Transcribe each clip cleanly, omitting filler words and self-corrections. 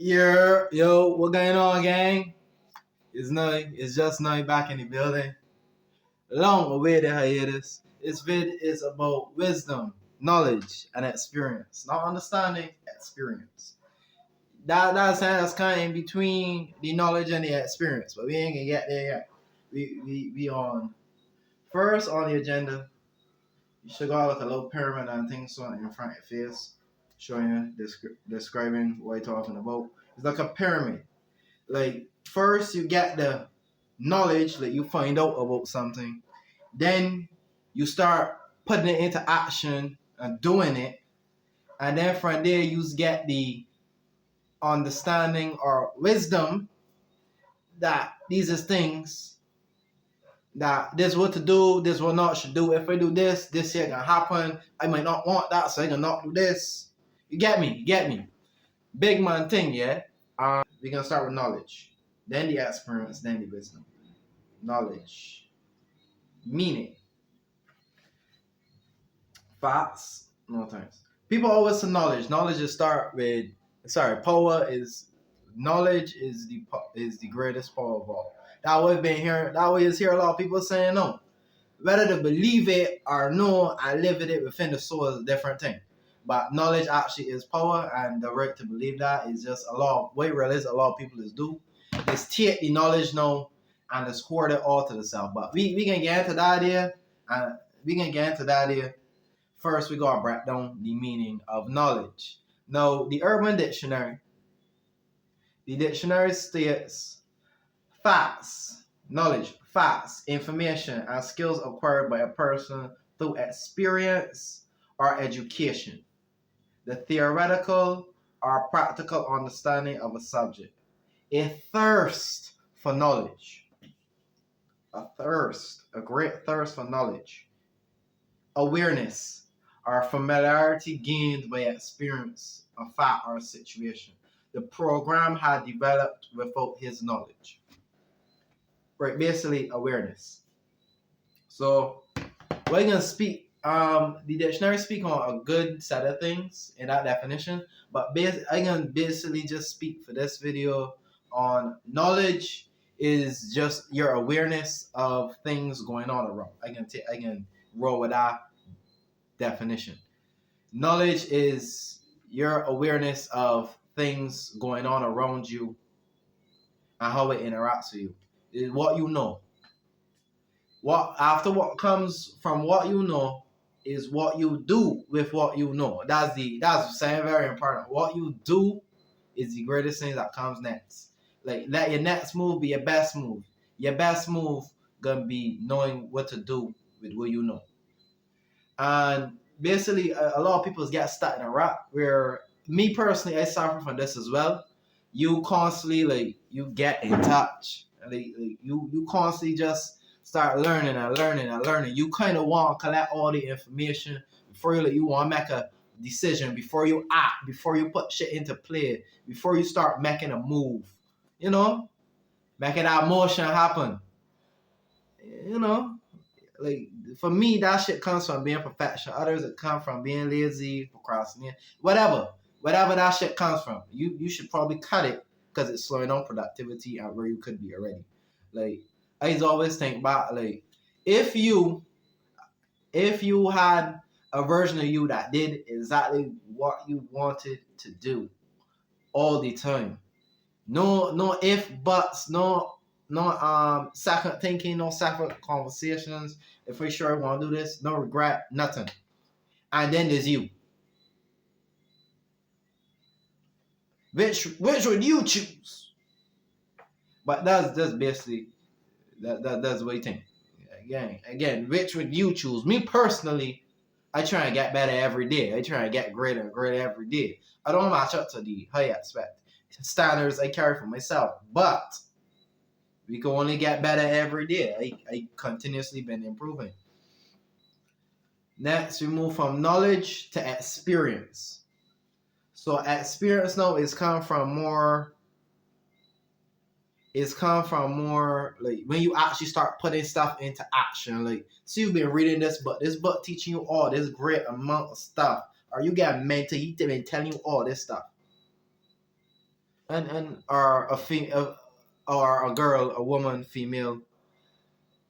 Yo, what going on, gang? It's just Noy back in the building. Long awaited hiatus. This vid is about wisdom, knowledge, and experience. Not understanding, experience. That's kind of in between the knowledge and the experience, but we ain't gonna get there yet. We on first on the agenda. You should go with a little pyramid and things on in front of your face, showing you, describing what you're talking about. It's like a pyramid. Like first you get the knowledge that you find out about something, then you start putting it into action and doing it, and then from there you get the understanding or wisdom that these is things that this what to do, this what not should do. If I do this, this here gonna happen. I might not want that, so I gonna not do this. You get me? You get me? Big man thing, yeah. We're gonna start with knowledge, then the experience, then the wisdom. Knowledge, meaning, facts, no times. People always say knowledge. Knowledge is start with power is knowledge is the greatest power of all. That way been here. That way is here a lot of people saying no. Whether to believe it or no, I live with it within the soul is a different thing. But knowledge actually is power, and the right to believe that is just a lot of way realize a lot of people is do. Is take the knowledge now and just hoard it all to themselves. But we can get into that idea, and we can get into that idea. First, we gotta break down the meaning of knowledge. Now, the Urban Dictionary, the dictionary states facts, knowledge, facts, information, and skills acquired by a person through experience or education. The theoretical or practical understanding of a subject. A thirst for knowledge. A great thirst for knowledge. Awareness or familiarity gained by experience, a fact or a situation. The program had developed without his knowledge. Right, basically awareness. So we're gonna speak. The dictionary speak on a good set of things in that definition, but I'm gonna basically just speak for this video on knowledge is just your awareness of things going on around. I can roll with that definition. Knowledge is your awareness of things going on around you and how it interacts with you. Is what you know. What comes from what you know is what you do with what you know. That's saying very important. What you do is the greatest thing that comes next. Like let your next move be your best move. Your best move gonna be knowing what to do with what you know. And basically, a lot of people get stuck in a rut where me personally, I suffer from this as well. You constantly you get in touch. You constantly just start learning and learning and learning. You kind of want to collect all the information before you want to make a decision, before you act, before you put shit into play, before you start making a move. You know, making that motion happen. You know, like for me, that shit comes from being perfection. Others, it comes from being lazy, procrastinating, whatever that shit comes from. You should probably cut it because it's slowing down productivity and where you could be already. Like I always think about like if you had a version of you that did exactly what you wanted to do all the time. No if buts, no second thinking, no second conversations. If we sure want to do this, no regret, nothing. And then there's you. Which would you choose? But that's basically that's what you think. Again, which would you choose? Me personally, I try and get better every day. I try and get greater and greater every day. I don't match up to the high standards I carry for myself, but we can only get better every day. I continuously been improving. Next, we move from knowledge to experience. So experience now is come from more like when you actually start putting stuff into action. Like, so you've been reading this book teaching you all this great amount of stuff. Or you got mentor, he been telling you all this stuff. and or or a girl, a woman, female.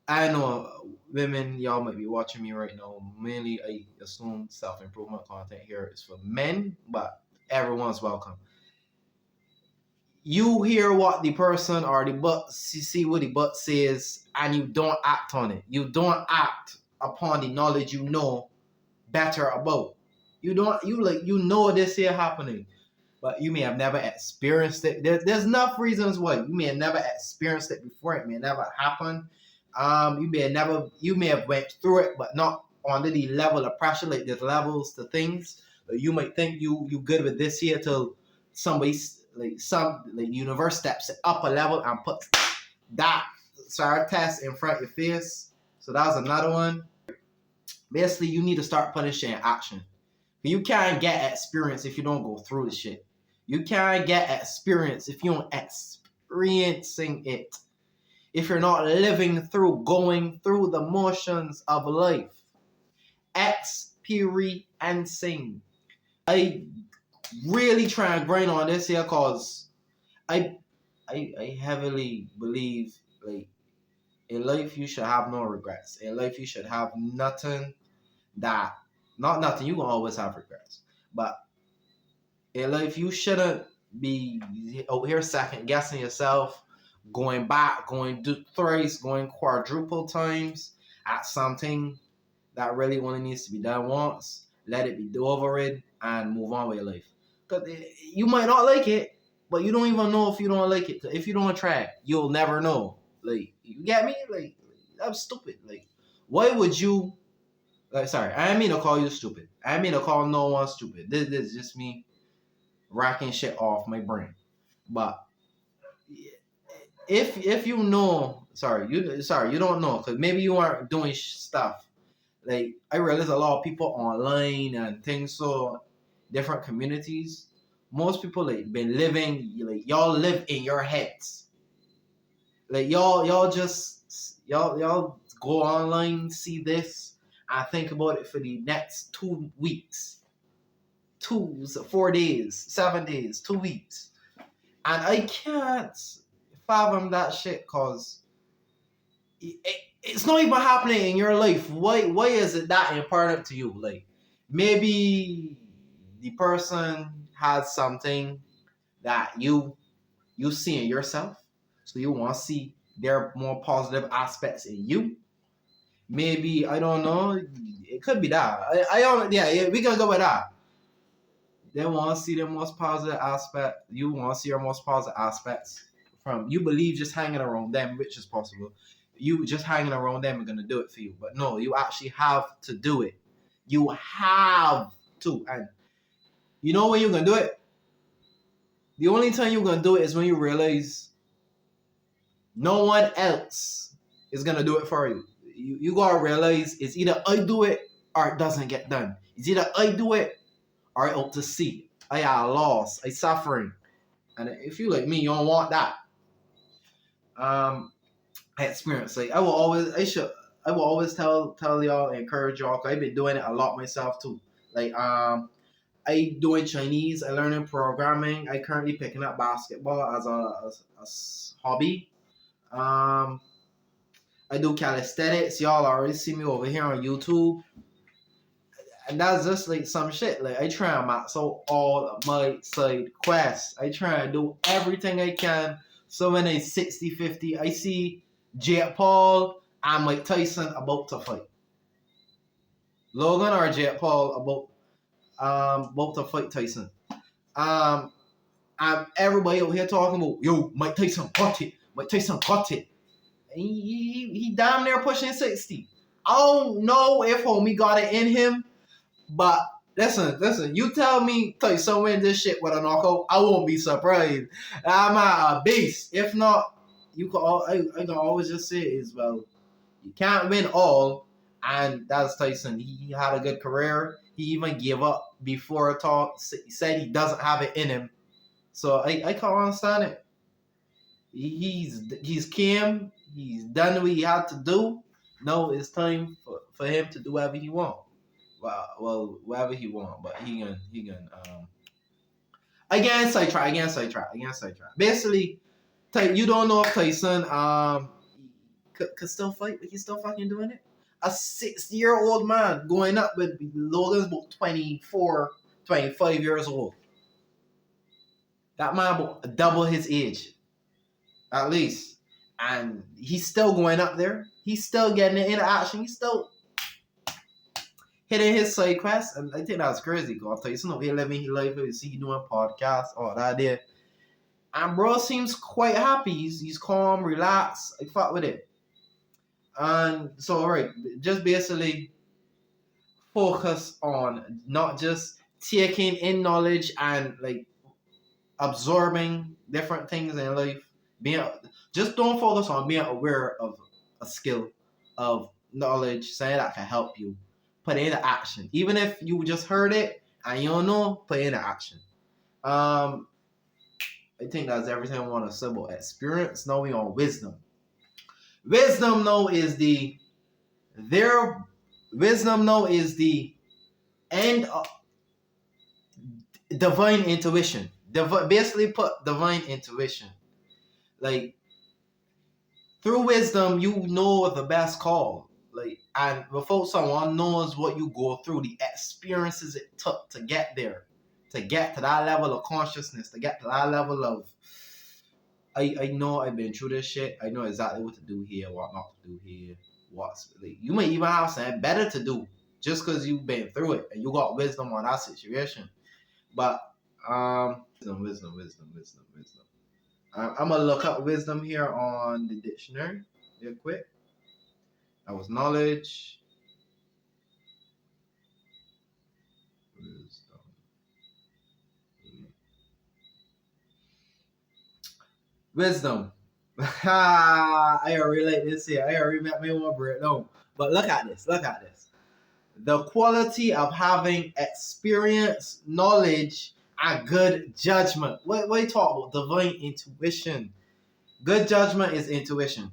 I know women, y'all might be watching me right now. Mainly, I assume self improvement content here is for men, but everyone's welcome. You hear what the person or the butt, you see what the butt says, and you don't act on it. You don't act upon the knowledge you know better about. You know this here happening, but you may have never experienced it. There's enough reasons why you may have never experienced it before. It may never happen. You may have went through it, but not under the level of pressure. Like there's levels to things. You might think you good with this here till somebody the universe steps it up a level and puts that test in front of your face. So that was another one. Basically, you need to start putting shit in action. You can't get experience if you don't go through the shit. You can't get experience if you don't experiencing it. If you're not living through, going through the motions of life. Experiencing. I really try and grind on this here because I heavily believe like in life you should have no regrets. In life you should have nothing that not nothing. You can always have regrets, but in life you shouldn't be out here second guessing yourself, going back, going thrice, going quadruple times at something that really only needs to be done once. Let it be do over it and move on with your life. Because you might not like it, but you don't even know if you don't like it. If you don't try it, you'll never know. Like, you get me? Like, that's stupid. Like, why would you? Like, sorry, I didn't mean to call you stupid. I didn't mean to call no one stupid. This is just me racking shit off my brain. But if you know, you don't know because maybe you aren't doing stuff. Like I realize a lot of people online and things so different communities. Most people like been living like y'all live in your heads. Like y'all go online, see this, and think about it for the next 2 weeks. 4 days, 7 days, 2 weeks. And I can't fathom that shit because it's not even happening in your life. Why is it that important to you? Like maybe the person has something that you see in yourself, so you want to see their more positive aspects in you. Maybe I don't know. It could be that. I don't. Yeah, we can go with that. They want to see their most positive aspect. You want to see your most positive aspects from you. Believe just hanging around them, which is possible. You just hanging around them are gonna do it for you. But no, you actually have to do it. You have to, and you know when you're gonna do it. The only time you're gonna do it is when you realize no one else is gonna do it for you. You gotta realize it's either I do it or it doesn't get done. It's either I do it or I hope to see. I are lost. I suffering. And if you like me, you don't want that. Experience. Like I will always tell y'all, encourage y'all, cause I've been doing it a lot myself too. Like I doing Chinese, I learning programming, I currently picking up basketball as a hobby. I do calisthenics, y'all already see me over here on YouTube. And that's just like some shit. Like I try and max out all my side quests. I try and do everything I can. So when it's 60-50, I see Jake Paul and Mike Tyson about to fight. Logan or Jake Paul about to fight Tyson. And everybody out here talking about, yo, Mike Tyson got it. Mike Tyson got it. He damn near pushing 60. I don't know if homie got it in him, but listen, you tell me Tyson win this shit with a knockout, I won't be surprised. I'm a beast. If not, I can always just say is, well, you can't win all, and that's Tyson. He had a good career. He even gave up before a talk. He said he doesn't have it in him. So I can't understand it. He's came. He's done what he had to do. Now it's time for him to do whatever he want. Well, whatever he want, but he can Again, sidetrack. Basically, you don't know if Tyson could still fight, but he's still fucking doing it. A 60-year-old man going up with Logan's about 24, 25 years old. That man about double his age, at least. And he's still going up there. He's still getting it into action. He's still hitting his side quest. And I think that's crazy. Because Tyson over here living his life. You see, he doing podcasts, all that there. And bro seems quite happy. He's calm, relaxed. I fuck with it. And so, right, just basically focus on not just taking in knowledge and like absorbing different things in life. Just don't focus on being aware of a skill, of knowledge, saying that can help you. Put it into action. Even if you just heard it and you don't know, put it into action. I think that's everything I want to say about experience. Now we on wisdom. Wisdom now is the end of divine intuition. Basically put divine intuition. Like through wisdom, you know the best call. Like, and before someone knows what you go through, the experiences it took to get there, to get to that level of consciousness, to get to that level of I know I've been through this shit. I know exactly what to do here, what not to do here. What's like, you may even have something better to do just because you've been through it and you got wisdom on that situation. But wisdom. I'm gonna look up wisdom here on the dictionary real quick. That was knowledge. Wisdom. I already like this here. I already met me one breakdown. But look at this. The quality of having experience, knowledge, and good judgment. What you talk about? Divine intuition. Good judgment is intuition.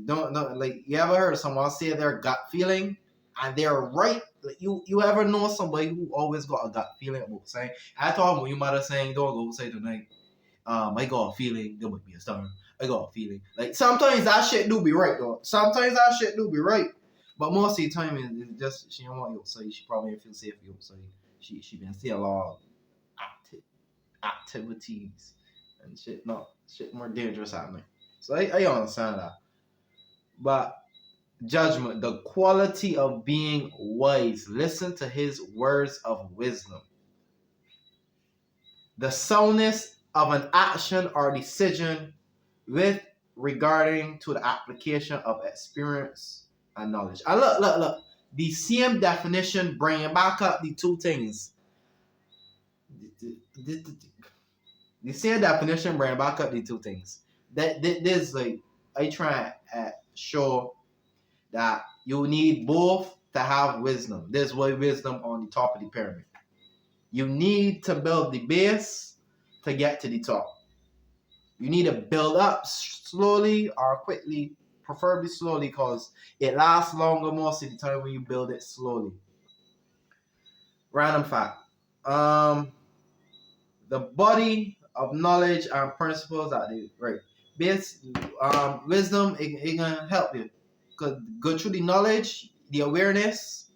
Don't like you ever heard someone say their gut feeling and they're right? Like you ever know somebody who always got a gut feeling about saying? I thought when you might have saying don't go say tonight. I got a feeling there might be a storm. I got a feeling. Like sometimes that shit do be right though. But most of the time it's just she don't want you outside. She probably didn't feel safe outside. She been seeing a lot of activities and shit more dangerous happening. So I understand that. But judgment, the quality of being wise. Listen to his words of wisdom. The soundness of an action or decision with regarding to the application of experience and knowledge. And look. The same definition bringing back up the two things. The same definition bringing back up the two things. This like I try to show that you need both to have wisdom. There's why wisdom on the top of the pyramid. You need to build the base to get to the top. You need to build up slowly or quickly, preferably slowly, because it lasts longer most of the time when you build it slowly. Random fact. The body of knowledge and principles that they right. Wisdom it gonna help you. Cause go through the knowledge, the awareness,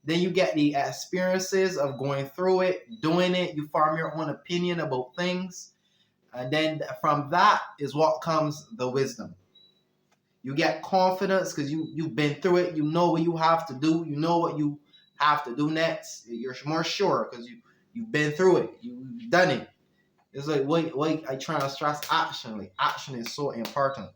then you get the experiences of going through it, doing it, you form your own opinion about things. And then from that is what comes the wisdom. You get confidence because you've been through it. You know what you have to do. You know what you have to do next. You're more sure because you've been through it. You've done it. It's like, wait, I try to stress action. Like, action is so important.